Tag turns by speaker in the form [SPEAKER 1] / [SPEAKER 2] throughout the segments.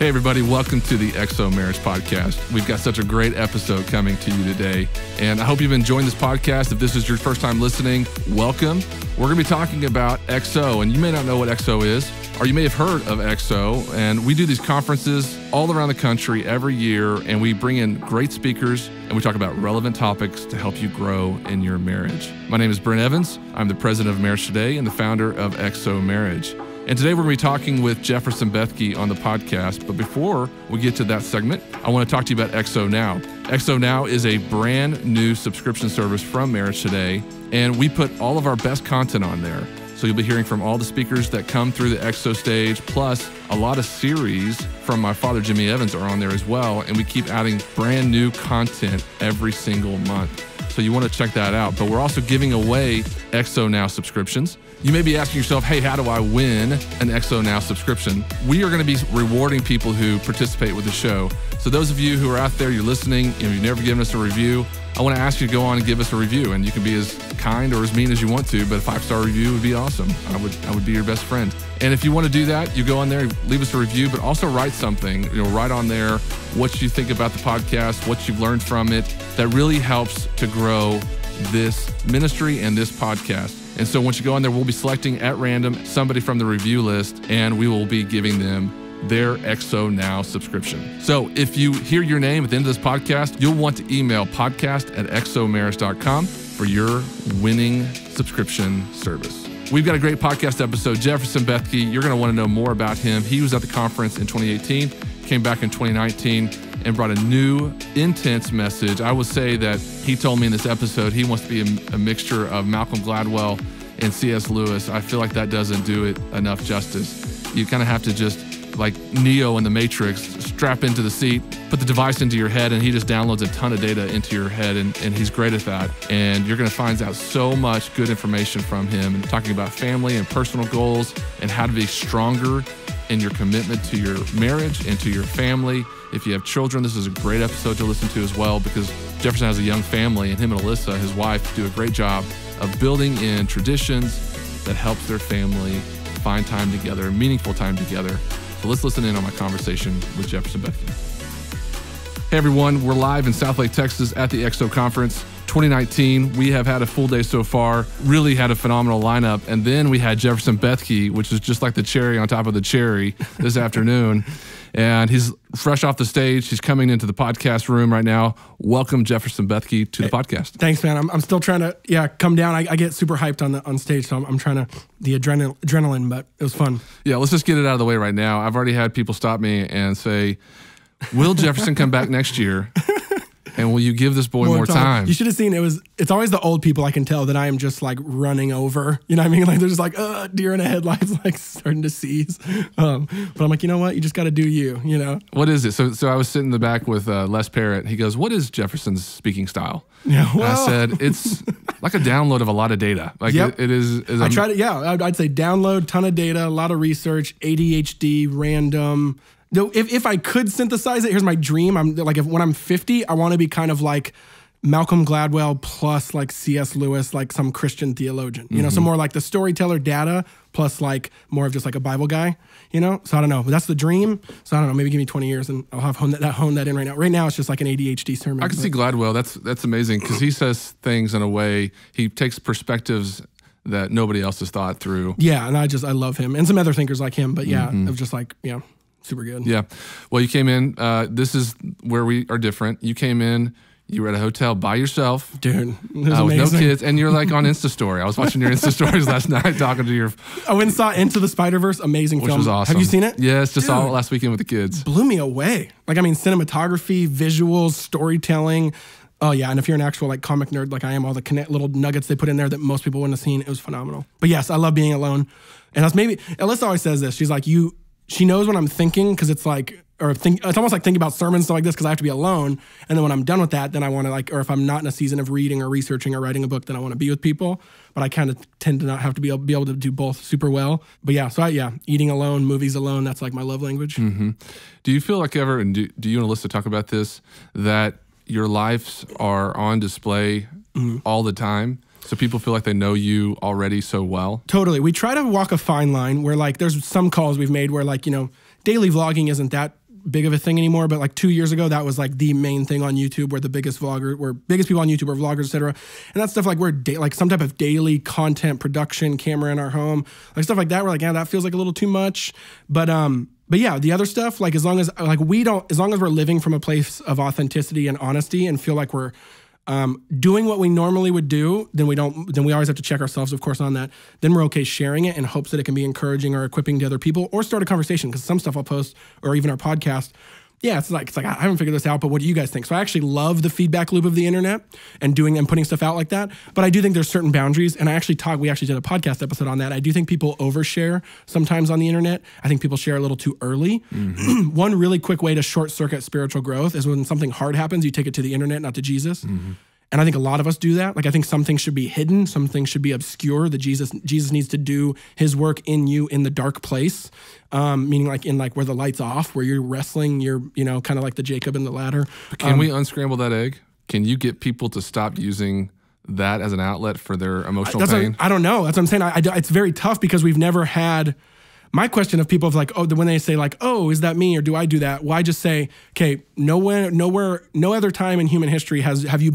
[SPEAKER 1] Hey everybody, welcome to the XO Marriage Podcast. We've got such a great episode coming to you today, and I hope you've enjoyed this podcast. If this is your first time listening, welcome. We're going to be talking about XO, and you may not know what XO is, or you may have heard of XO, and we do these conferences all around the country every year, and we bring in great speakers, and we talk about relevant topics to help you grow in your marriage. My name is Brent Evans. I'm the president of Marriage Today and the founder of XO Marriage. And today we're going to be talking with Jefferson Bethke on the podcast. But before we get to that segment, I want to talk to you about XO Now. XO Now is a brand new subscription service from Marriage Today, and we put all of our best content on there. So you'll be hearing from all the speakers that come through the XO stage, plus a lot of series from my father, Jimmy Evans, are on there as well. And we keep adding brand new content every single month. So you want to check that out. But we're also giving away XO Now subscriptions. You may be asking yourself, hey, how do I win an XO Now subscription? We are going to be rewarding people who participate with the show. So those of you who are out there, you're listening, and you've never given us a review, I want to ask you to go on and give us a review. And you can be as kind or as mean as you want to, but a 5-star review would be awesome. I would be your best friend. And if you want to do that, you go on there, leave us a review, but also write something, write on there what you think about the podcast, what you've learned from it. That really helps to grow this ministry and this podcast. And so once you go on there, we'll be selecting at random somebody from the review list, and we will be giving them their XO Now subscription. So if you hear your name at the end of this podcast, you'll want to email podcast@xomarriage.com for your winning subscription service. We've got a great podcast episode. Jefferson Bethke, you're going to want to know more about him. He was at the conference in 2018, came back in 2019, and brought a new, intense message. I would say that he told me in this episode he wants to be a mixture of Malcolm Gladwell and C.S. Lewis. I feel like that doesn't do it enough justice. You kind of have to just, like Neo in the Matrix, strap into the seat, put the device into your head, and he just downloads a ton of data into your head, and he's great at that. And you're going to find out so much good information from him, and talking about family and personal goals and how to be stronger in your commitment to your marriage and to your family. If you have children, this is a great episode to listen to as well, because Jefferson has a young family, and him and Alyssa, his wife, do a great job of building in traditions that helps their family find time together, meaningful time together. So let's listen in on my conversation with Jefferson Bethke. Hey everyone, we're live in Southlake, Texas at the XO Conference 2019. We have had a full day so far, really had a phenomenal lineup. And then we had Jefferson Bethke, which is just like the cherry on top of the cherry this afternoon. And he's fresh off the stage. He's coming into the podcast room right now. Welcome, Jefferson Bethke, to the podcast.
[SPEAKER 2] Thanks, man. I'm still trying to, come down. I get super hyped on stage, so I'm trying to, the adrenaline, but it was fun.
[SPEAKER 1] Yeah, let's just get it out of the way right now. I've already had people stop me and say, will Jefferson come back next year? And will you give this boy more time?
[SPEAKER 2] You should have seen it's always the old people I can tell that I am just like running over. You know what I mean? Like they're just like, deer in the headlights, like starting to seize. But I'm like, you know what? You just got to do you, you know?
[SPEAKER 1] What is it? So I was sitting in the back with Les Parrott. He goes, what is Jefferson's speaking style?
[SPEAKER 2] Yeah, well.
[SPEAKER 1] I said, it's like a download of a lot of data. Like
[SPEAKER 2] yep.
[SPEAKER 1] it is.
[SPEAKER 2] I tried it. Yeah, I'd say download, ton of data, a lot of research, ADHD, random. If I could synthesize it, here's my dream. When I'm 50, I want to be kind of like Malcolm Gladwell plus like C.S. Lewis, like some Christian theologian, you know, so more like the storyteller data plus like more of just like a Bible guy, you know? So I don't know, but that's the dream. So I don't know, maybe give me 20 years and I'll have honed that in right now. Right now it's just like an ADHD sermon.
[SPEAKER 1] I can see Gladwell. That's amazing because he says things in a way, he takes perspectives that nobody else has thought through.
[SPEAKER 2] Yeah, and I love him and some other thinkers like him, but yeah, of just like, super good.
[SPEAKER 1] Yeah. Well, you came in, this is where we are different. You came in, you were at a hotel by yourself.
[SPEAKER 2] Dude, it was
[SPEAKER 1] with no kids. And you're like on Insta Story. I was watching your Insta Stories last night talking to your...
[SPEAKER 2] I went and saw Into the Spider-Verse, amazing film.
[SPEAKER 1] Which was awesome.
[SPEAKER 2] Have you seen it?
[SPEAKER 1] Yes, just saw it last weekend with the kids.
[SPEAKER 2] Blew me away. Like, I mean, cinematography, visuals, storytelling. Oh yeah, and if you're an actual like comic nerd like I am, all the little nuggets they put in there that most people wouldn't have seen, it was phenomenal. But yes, I love being alone. And that's maybe... Alyssa always says this. She's like, she knows what I'm thinking because it's like, it's almost like thinking about sermons, stuff like this, because I have to be alone. And then when I'm done with that, then I want to like, or if I'm not in a season of reading or researching or writing a book, then I want to be with people. But I kind of tend to not have to be able to do both super well. But yeah, so eating alone, movies alone, that's like my love language.
[SPEAKER 1] Mm-hmm. Do you feel like ever, and do you and Alyssa talk about this, that your lives are on display all the time? So people feel like they know you already so well?
[SPEAKER 2] Totally. We try to walk a fine line where like there's some calls we've made where like, daily vlogging isn't that big of a thing anymore, but like 2 years ago, that was like the main thing on YouTube, where the biggest people on YouTube are vloggers, etc. And that's stuff like we're like some type of daily content production camera in our home, like stuff like that. We're like, yeah, that feels like a little too much. But yeah, the other stuff, like as long as we're living from a place of authenticity and honesty and feel like we're doing what we normally would do, then we always have to check ourselves, of course, on that. Then we're okay sharing it in hopes that it can be encouraging or equipping to other people or start a conversation. Because some stuff I'll post, or even our podcast, yeah, it's like I haven't figured this out, but what do you guys think? So I actually love the feedback loop of the internet and putting stuff out like that. But I do think there's certain boundaries, and we actually did a podcast episode on that. I do think people overshare sometimes on the internet. I think people share a little too early. Mm-hmm. One really quick way to short circuit spiritual growth is when something hard happens, you take it to the internet, not to Jesus. Mm-hmm. And I think a lot of us do that. Like, I think some things should be hidden. Some things should be obscure. That Jesus needs to do his work in you in the dark place. Meaning like in like where the light's off, where you're wrestling, you're, kind of like the Jacob and the ladder.
[SPEAKER 1] Can we unscramble that egg? Can you get people to stop using that as an outlet for their emotional pain?
[SPEAKER 2] I don't know. That's what I'm saying. It's very tough because we've never had... My question of people is like, when they say like, oh, is that me or do I do that? Well, I just say, okay, no other time in human history has there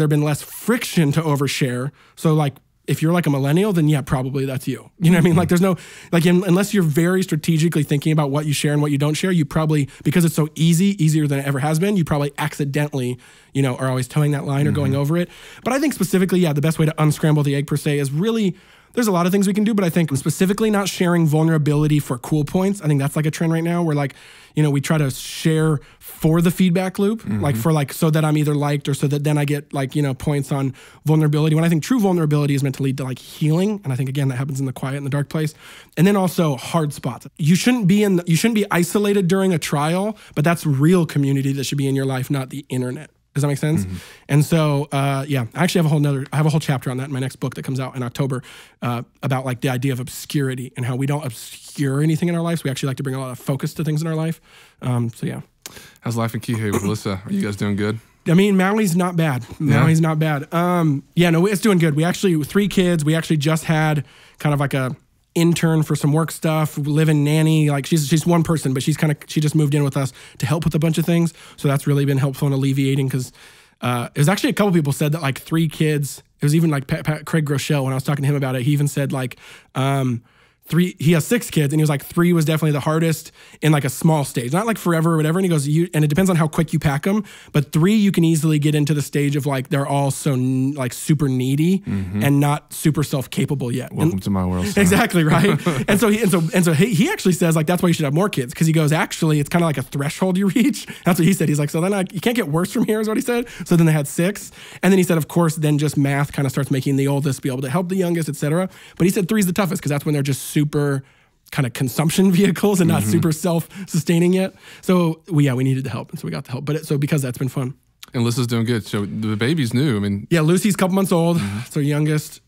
[SPEAKER 2] been less friction to overshare? So like, if you're like a millennial, then yeah, probably that's you. You know what I mean? Like there's no, like unless you're very strategically thinking about what you share and what you don't share, you probably, because it's so easier than it ever has been, you probably accidentally, are always towing that line or going over it. But I think specifically, yeah, the best way to unscramble the egg per se is really, there's a lot of things we can do, but I think specifically not sharing vulnerability for cool points. I think that's like a trend right now where like, we try to share for the feedback loop, so that I'm either liked or so that then I get like, points on vulnerability. When I think true vulnerability is meant to lead to like healing. And I think again, that happens in the quiet and the dark place. And then also hard spots. You shouldn't be isolated during a trial, but that's real community that should be in your life, not the internet. Does that make sense? Mm-hmm. And so, yeah, I actually have a whole chapter on that in my next book that comes out in October about like the idea of obscurity and how we don't obscure anything in our lives. We actually like to bring a lot of focus to things in our life. So yeah.
[SPEAKER 1] How's life in Kihei with Alyssa? Are you guys doing good?
[SPEAKER 2] I mean, Maui's not bad. Maui's not bad. Yeah, no, it's doing good. We actually, 3 kids, we actually just had kind of like a intern for some work stuff, live-in nanny. Like she's one person, but she just moved in with us to help with a bunch of things. So that's really been helpful and alleviating because it was actually a couple people said that like 3 kids, it was even like Craig Groeschel, when I was talking to him about it, he even said like, 3, he has 6 kids, and he was like 3 was definitely the hardest in like a small stage, not like forever or whatever. And he goes, and it depends on how quick you pack them, but 3 you can easily get into the stage of like they're all so like super needy and not super self-capable yet.
[SPEAKER 1] Welcome to my world. Son.
[SPEAKER 2] Exactly right. and so he actually says like that's why you should have more kids, because he goes, actually it's kind of like a threshold you reach. That's what he said. He's like, so then you can't get worse from here, is what he said. So then they had 6, and then he said, of course, then just math kind of starts making the oldest be able to help the youngest, etc. But he said 3 is the toughest because that's when they're just super kind of consumption vehicles and not super self-sustaining yet. So we needed the help, and so we got the help. But because that's been fun.
[SPEAKER 1] And Alyssa's doing good. So the baby's new. I mean,
[SPEAKER 2] yeah, Lucy's a couple months old. It's her youngest.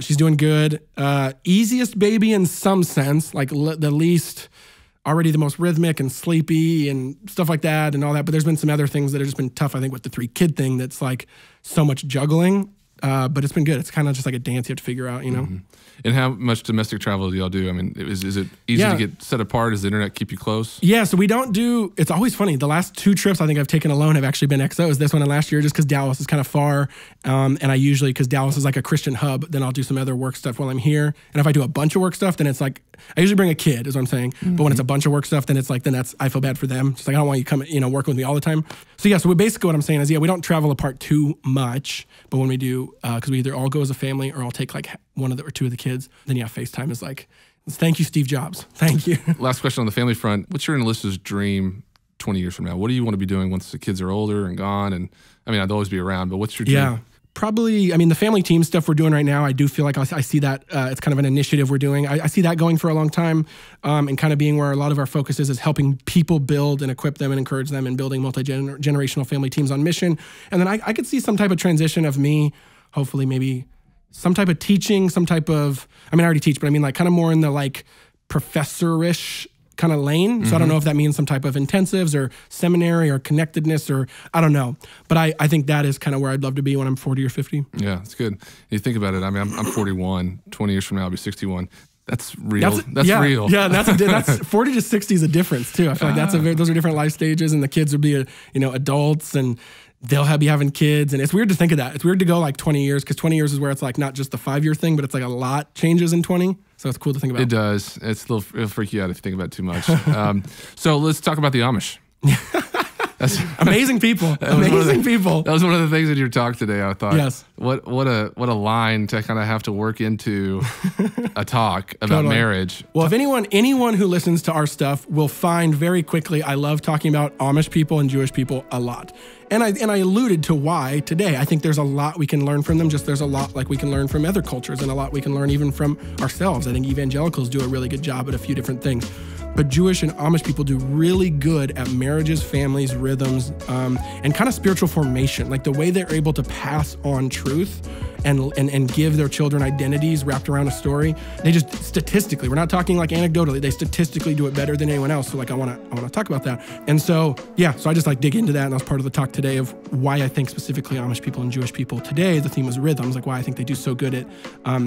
[SPEAKER 2] She's doing good. Easiest baby in some sense, like the least, already the most rhythmic and sleepy and stuff like that and all that. But there's been some other things that have just been tough, I think, with the 3-kid thing. That's like so much juggling. But it's been good. It's kind of just like a dance you have to figure out,
[SPEAKER 1] And how much domestic travel do y'all do? I mean, is it easy to get set apart? Does the internet keep you close? Yeah, so we don't do, it's always funny. The last 2 trips I think I've taken alone have actually been XOs. This one and last year, just because Dallas is kind of far. And I usually, because Dallas is like a Christian hub, then I'll do some other work stuff while I'm here. And if I do a bunch of work stuff, then it's like, I usually bring a kid, is what I'm saying. But when it's a bunch of work stuff, then it's like, I feel bad for them. Just like, I don't want you coming, work with me all the time. So yeah, so basically what I'm saying is, we don't travel apart too much. But when we do, because we either all go as a family or I'll take like 1 or 2 of the kids, then yeah, FaceTime is like, thank you, Steve Jobs. Thank you. Last question on the family front. What's your and Alyssa's dream 20 years from now? What do you want to be doing once the kids are older and gone? And I mean, I'd always be around, but what's your dream? Yeah. Probably, I mean, the family team stuff we're doing right now, I do feel like I see that it's kind of an initiative we're doing. I see that going for a long time and kind of being where a lot of our focus is helping people build and equip them and encourage them and building multi-generational family teams on mission. And then I could see some type of transition of me, hopefully maybe some type of teaching, some type of, I mean, I already teach, but I mean like kind of more in the like professor-ish kind of lane. So I don't know if that means some type of intensives or seminary or connectedness or I don't know. But I think that is kind of where I'd love to be when I'm 40 or 50. Yeah, that's good. You think about it. I mean, I'm 41. 20 years from now, I'll be 61. That's real. That's real.
[SPEAKER 2] Yeah, that's 40 to 60 is a difference too. I feel like those are different life stages, and the kids would be adults, and they'll be having kids, and it's weird to think of that. It's weird to go like 20 years, because 20 years is where it's like not just the 5-year thing, but it's like a lot changes in 20. So it's cool to think about.
[SPEAKER 1] It does. It'll freak you out if you think about it too much. So let's talk about the Amish.
[SPEAKER 2] Amazing people. Amazing people.
[SPEAKER 1] That was one of the things in your talk today. I thought,
[SPEAKER 2] yes,
[SPEAKER 1] what a line to kind of have to work into a talk about marriage.
[SPEAKER 2] Well, if anyone who listens to our stuff will find very quickly, I love talking about Amish people and Jewish people a lot. And I alluded to why today. I think there's a lot we can learn from them. Just there's a lot like we can learn from other cultures, and a lot we can learn even from ourselves. I think evangelicals do a really good job at a few different things. But Jewish and Amish people do really good at marriages, families, rhythms, and kind of spiritual formation, like the way they're able to pass on truth and give their children identities wrapped around a story. They just statistically, we're not talking like anecdotally, they statistically do it better than anyone else. So like I want to talk about that. And so I just like dig into that, and that was part of the talk today of why I think specifically Amish people and Jewish people today, the theme was rhythms, like why I think they do so good at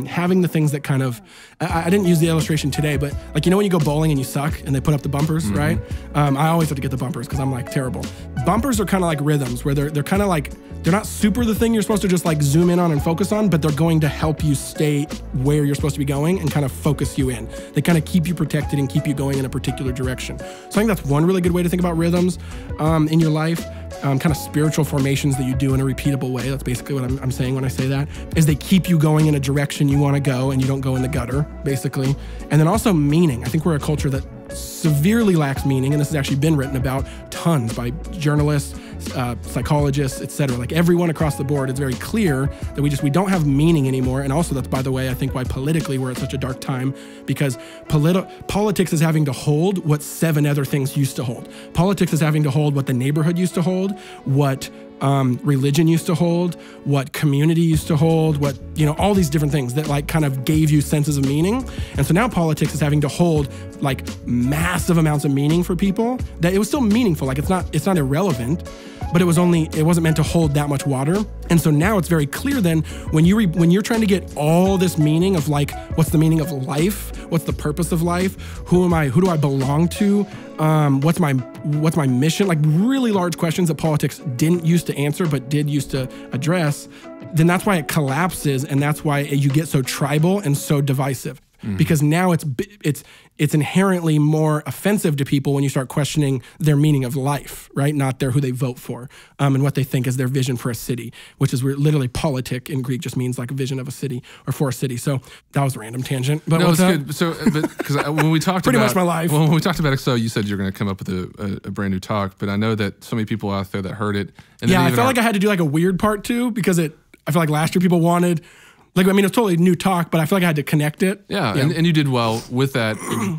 [SPEAKER 2] having the things that kind of, I didn't use the illustration today, but like, when you go bowling and you suck and they put up the bumpers, right? I always have to get the bumpers because I'm like terrible. Bumpers are kind of like rhythms where they're kind of like, they're not super the thing you're supposed to just like zoom in on and focus on, but they're going to help you stay where you're supposed to be going and kind of focus you in. They kind of keep you protected and keep you going in a particular direction. So I think that's one really good way to think about rhythms in your life. Kind of spiritual formations that you do in a repeatable way. That's basically what I'm saying when I say that, is they keep you going in a direction you want to go and you don't go in the gutter, basically. And then also meaning. I think we're a culture that severely lacks meaning, and this has actually been written about tons by journalists, psychologists, etc. Like everyone across the board, it's very clear that we don't have meaning anymore. And also that's, by the way, I think why politically we're at such a dark time, because politics is having to hold what 7 other things used to hold. Politics is having to hold what the neighborhood used to hold, what religion used to hold, what community used to hold, what, all these different things that like kind of gave you senses of meaning. And so now politics is having to hold like massive amounts of meaning for people, that it was still meaningful. Like it's not irrelevant, but it wasn't meant to hold that much water. And so now it's very clear then when you're trying to get all this meaning of like, what's the meaning of life? What's the purpose of life? Who am I? Who do I belong to? What's my mission? Like really large questions that politics didn't used to answer, but did used to address. Then that's why it collapses, and that's why you get so tribal and so divisive. Because now it's inherently more offensive to people when you start questioning their meaning of life, right? Not who they vote for, and what they think is their vision for a city, which is literally politic in Greek, just means like a vision of a city or for a city. So that was a random tangent, but
[SPEAKER 1] no, it's good. So, because when we talked
[SPEAKER 2] pretty much my life.
[SPEAKER 1] When we talked about XO, you said you're going to come up with a brand new talk, but I know that so many people out there that heard it. And
[SPEAKER 2] I felt like I had to do like a weird part too, because I feel like last year people wanted. Like, it's totally new talk, but I feel like I had to connect it.
[SPEAKER 1] Yeah. And you did well with that.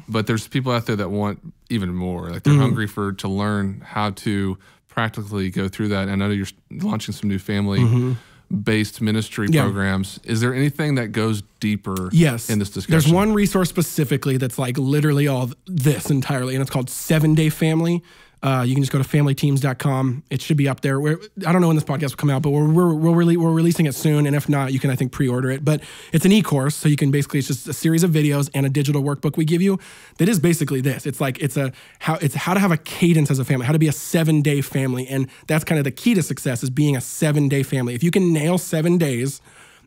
[SPEAKER 1] But there's people out there that want even more. Like they're hungry to learn how to practically go through that. And I know you're launching some new family-based ministry programs. Is there anything that goes deeper in this discussion?
[SPEAKER 2] There's one resource specifically that's like literally all this entirely, and it's called 7-Day Family. You can just go to familyteams.com. It should be up there. I don't know when this podcast will come out, but we're releasing it soon. And if not, you can, I think, pre-order it. But it's an e-course, so you can basically, it's just a series of videos and a digital workbook we give you that is basically this. It's like, it's how to have a cadence as a family, how to be a 7-day family. And that's kind of the key to success, is being a 7-day family. If you can nail 7 days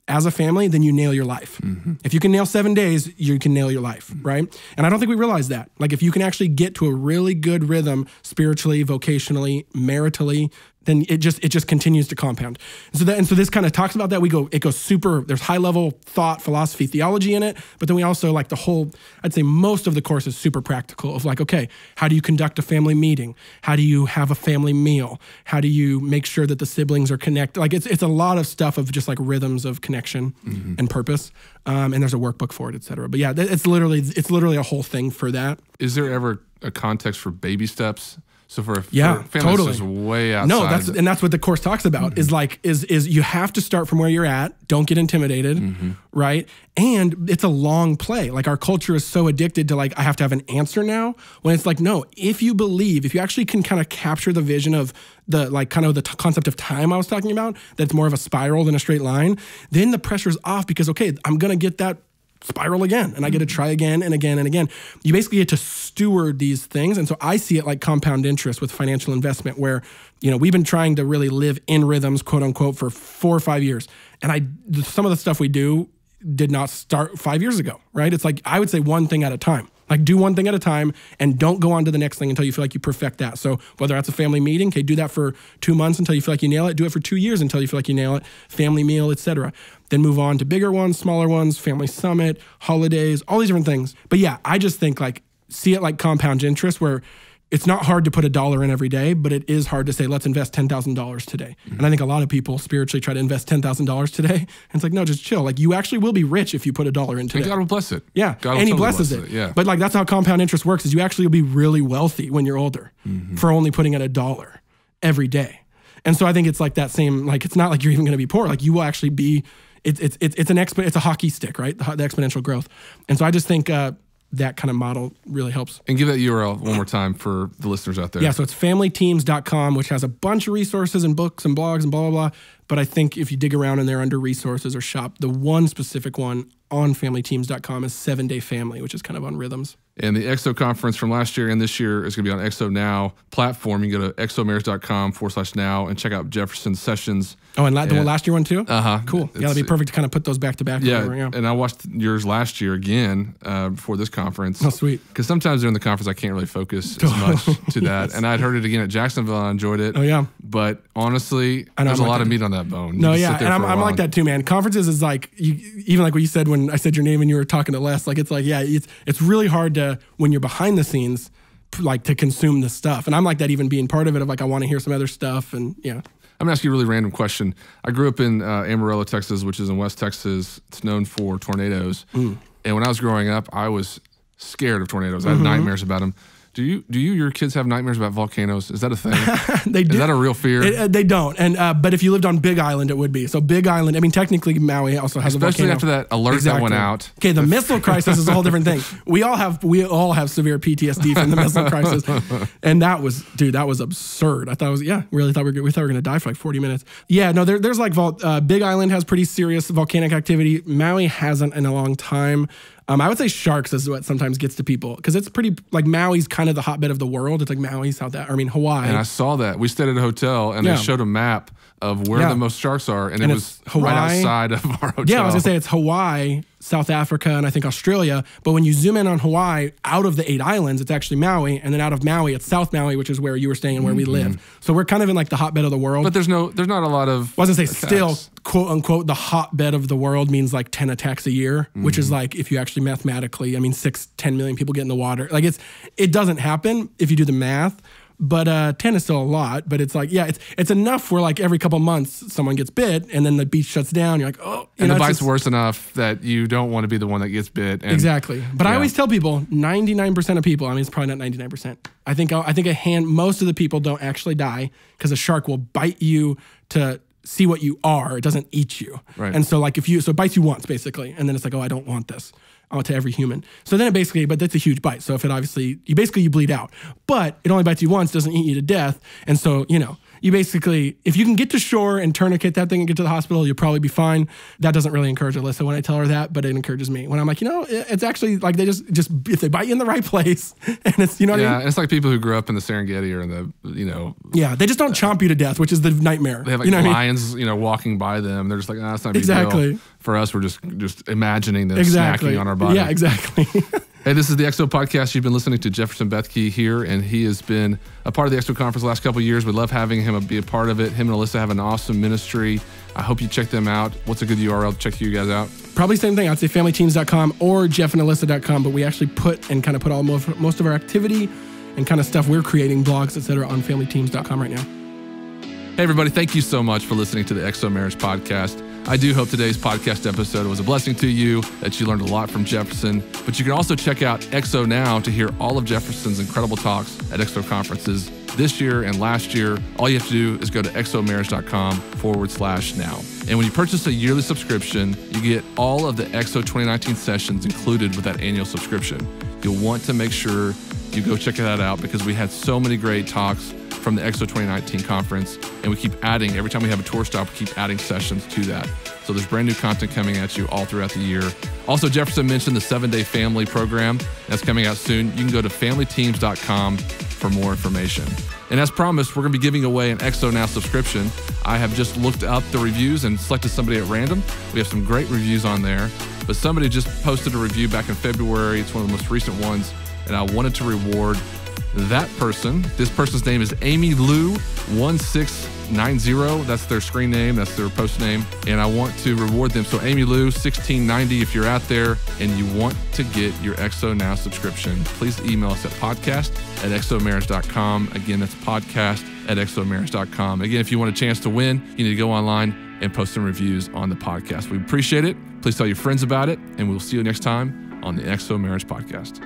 [SPEAKER 2] as a family, then you nail your life. If you can nail 7 days, you can nail your life, right? And I don't think we realize that. Like if you can actually get to a really good rhythm spiritually, vocationally, maritally, then it just continues to compound. And so this kind of talks about that. It goes super, there's high level thought, philosophy, theology in it, but then we also like I'd say most of the course is super practical of like, okay, how do you conduct a family meeting? How do you have a family meal? How do you make sure that the siblings are connected? Like it's a lot of stuff of just like rhythms of connection and purpose. And there's a workbook for it, et cetera. But yeah, it's literally a whole thing for that.
[SPEAKER 1] Is there ever a context for baby steps? So for a family totally. That's way outside.
[SPEAKER 2] No, that's what the course talks about, is you have to start from where you're at. Don't get intimidated, right? And it's a long play. Like our culture is so addicted to like, I have to have an answer now, when it's like, no, if you actually can kind of capture the vision of the like kind of the concept of time I was talking about, that's more of a spiral than a straight line, then the pressure's off because, okay, I'm going to get that spiral again, and I get to try again and again and again. You basically get to steward these things. And so I see it like compound interest with financial investment, where, we've been trying to really live in rhythms, quote unquote, for 4 or 5 years. And some of the stuff we do did not start 5 years ago, right? It's like, I would say one thing at a time. Like, do one thing at a time and don't go on to the next thing until you feel like you perfect that. So whether that's a family meeting, okay, do that for 2 months until you feel like you nail it. Do it for 2 years until you feel like you nail it. Family meal, etc. Then move on to bigger ones, smaller ones, family summit, holidays, all these different things. But yeah, I just think like, see it like compound interest, where it's not hard to put $1 in every day, but it is hard to say, let's invest $10,000 today. And I think a lot of people spiritually try to invest $10,000 today. And it's like, no, just chill. Like, you actually will be rich if you put $1 in today.
[SPEAKER 1] And God will bless it.
[SPEAKER 2] Yeah.
[SPEAKER 1] God
[SPEAKER 2] and he
[SPEAKER 1] totally
[SPEAKER 2] blesses it. Yeah. But like, that's how compound interest works, is you actually will be really wealthy when you're older for only putting in $1 every day. And so I think it's like that same, like, it's not like you're even going to be poor. Like, you will actually be, it's a hockey stick, right? The exponential growth. And so I just think, that kind of model really helps.
[SPEAKER 1] And give that URL one more time for the listeners out there.
[SPEAKER 2] Yeah, so it's familyteams.com, which has a bunch of resources and books and blogs and blah, blah, blah. But I think if you dig around in there under resources or shop, the one specific one on familyteams.com is 7 Day Family, which is kind of on rhythms.
[SPEAKER 1] And the EXO conference from last year and this year is going to be on EXO Now platform. You can go to exomarriage.com/now and check out Jefferson's sessions.
[SPEAKER 2] Oh, and the last year one too?
[SPEAKER 1] Uh-huh.
[SPEAKER 2] Cool. Yeah, that'd be perfect to kind of put those back to back.
[SPEAKER 1] Yeah, and I watched yours last year again before this conference.
[SPEAKER 2] Oh, sweet.
[SPEAKER 1] Because sometimes during the conference I can't really focus as much to that. Yes. And I'd heard it again at Jacksonville and I enjoyed it.
[SPEAKER 2] Oh, yeah.
[SPEAKER 1] But honestly, there's a lot of meat on that bone.
[SPEAKER 2] No, yeah, and I'm like that too, man. Conferences is like, even like what you said when I said your name and you were talking to Les, like, it's like, yeah, it's really hard to, when you're behind the scenes, like, to consume the stuff. And I'm like that, even being part of it, of like, I want to hear some other stuff. And yeah.
[SPEAKER 1] I'm going to ask you a really random question. I grew up in Amarillo, Texas, which is in West Texas. It's known for tornadoes. And when I was growing up, I was scared of tornadoes. I had nightmares about them. Do your kids have nightmares about volcanoes? Is that a thing?
[SPEAKER 2] They do.
[SPEAKER 1] Is that a real fear?
[SPEAKER 2] They don't. And but if you lived on Big Island, it would be. So Big Island, I mean, technically Maui also has a volcano.
[SPEAKER 1] Especially after that alert that went out.
[SPEAKER 2] Okay, the missile crisis is a whole different thing. We all have severe PTSD from the missile crisis. And that was absurd. I thought we thought we were going to die for like 40 minutes. Yeah, no, there's like Big Island has pretty serious volcanic activity. Maui hasn't in a long time. I would say sharks is what sometimes gets to people, because it's pretty, like, Maui's kind of the hotbed of the world. It's like Maui, Hawaii.
[SPEAKER 1] And I saw that. We stayed at a hotel and they showed a map of where the most sharks are, and it was Hawaii, right outside of our hotel.
[SPEAKER 2] Yeah, I was going to say it's Hawaii, South Africa, and I think Australia. But when you zoom in on Hawaii, out of the 8 islands, it's actually Maui. And then out of Maui, it's South Maui, which is where you were staying and where we live. So we're kind of in like the hotbed of the world.
[SPEAKER 1] But there's not a lot of,
[SPEAKER 2] I was going to say, still, quote unquote, the hotbed of the world means like 10 attacks a year, which is like, if you actually mathematically, I mean, 10 million people get in the water. Like, it doesn't happen if you do the math. But 10 is still a lot. But it's like, yeah, it's enough where like every couple months someone gets bit and then the beach shuts down. You're like, oh.
[SPEAKER 1] And the bite's worse enough that you don't want to be the one that gets bit. And,
[SPEAKER 2] exactly. But I always tell people, 99% of people, I mean, it's probably not 99%. I think most of the people don't actually die because a shark will bite you to see what you are. It doesn't eat you.
[SPEAKER 1] Right.
[SPEAKER 2] And so like so it bites you once basically. And then it's like, oh, I don't want this. To every human. So then but that's a huge bite. So if it obviously, you bleed out. But it only bites you once, doesn't eat you to death. And so, you basically, if you can get to shore and tourniquet that thing and get to the hospital, you'll probably be fine. That doesn't really encourage Alyssa when I tell her that, but it encourages me. When I'm like, it's actually like they just if they bite you in the right place, and it's, what I mean?
[SPEAKER 1] Yeah, it's like people who grew up in the Serengeti or in the,
[SPEAKER 2] Yeah, they just don't chomp you to death, which is the nightmare.
[SPEAKER 1] They have like lions, walking by them. They're just like, that's not a big deal. For us, we're just imagining them snacking on our body.
[SPEAKER 2] Yeah, exactly.
[SPEAKER 1] Hey, this is the EXO podcast. You've been listening to Jefferson Bethke here, and he has been a part of the EXO conference the last couple of years. We'd love having him be a part of it. Him and Alyssa have an awesome ministry. I hope you check them out. What's a good URL to check you guys out?
[SPEAKER 2] Probably same thing. I'd say familyteams.com or jeffandalyssa.com, but we actually put all most of our activity and kind of stuff we're creating, blogs, etc., on familyteams.com right now.
[SPEAKER 1] Hey, everybody. Thank you so much for listening to the EXO Marriage Podcast. I do hope today's podcast episode was a blessing to you, that you learned a lot from Jefferson. But you can also check out EXO Now to hear all of Jefferson's incredible talks at EXO conferences this year and last year. All you have to do is go to exomarriage.com/now. And when you purchase a yearly subscription, you get all of the EXO 2019 sessions included with that annual subscription. You'll want to make sure you go check that out because we had so many great talks from the EXO 2019 conference, and we keep adding, every time we have a tour stop, we keep adding sessions to that. So there's brand new content coming at you all throughout the year. Also, Jefferson mentioned the 7-Day Family Program. That's coming out soon. You can go to familyteams.com for more information. And as promised, we're going to be giving away an XO Now subscription. I have just looked up the reviews and selected somebody at random. We have some great reviews on there, but somebody just posted a review back in February. It's one of the most recent ones, and I wanted to reward that person. This person's name is Amy Lou 1690. That's their screen name. That's their post name. And I want to reward them. So Amy Lou 1690, if you're out there and you want to get your XO Now subscription, please email us at podcast@xomarriage.com. Again, that's podcast@xomarriage.com. Again, if you want a chance to win, you need to go online and post some reviews on the podcast. We appreciate it. Please tell your friends about it, and we'll see you next time on the XO Marriage Podcast.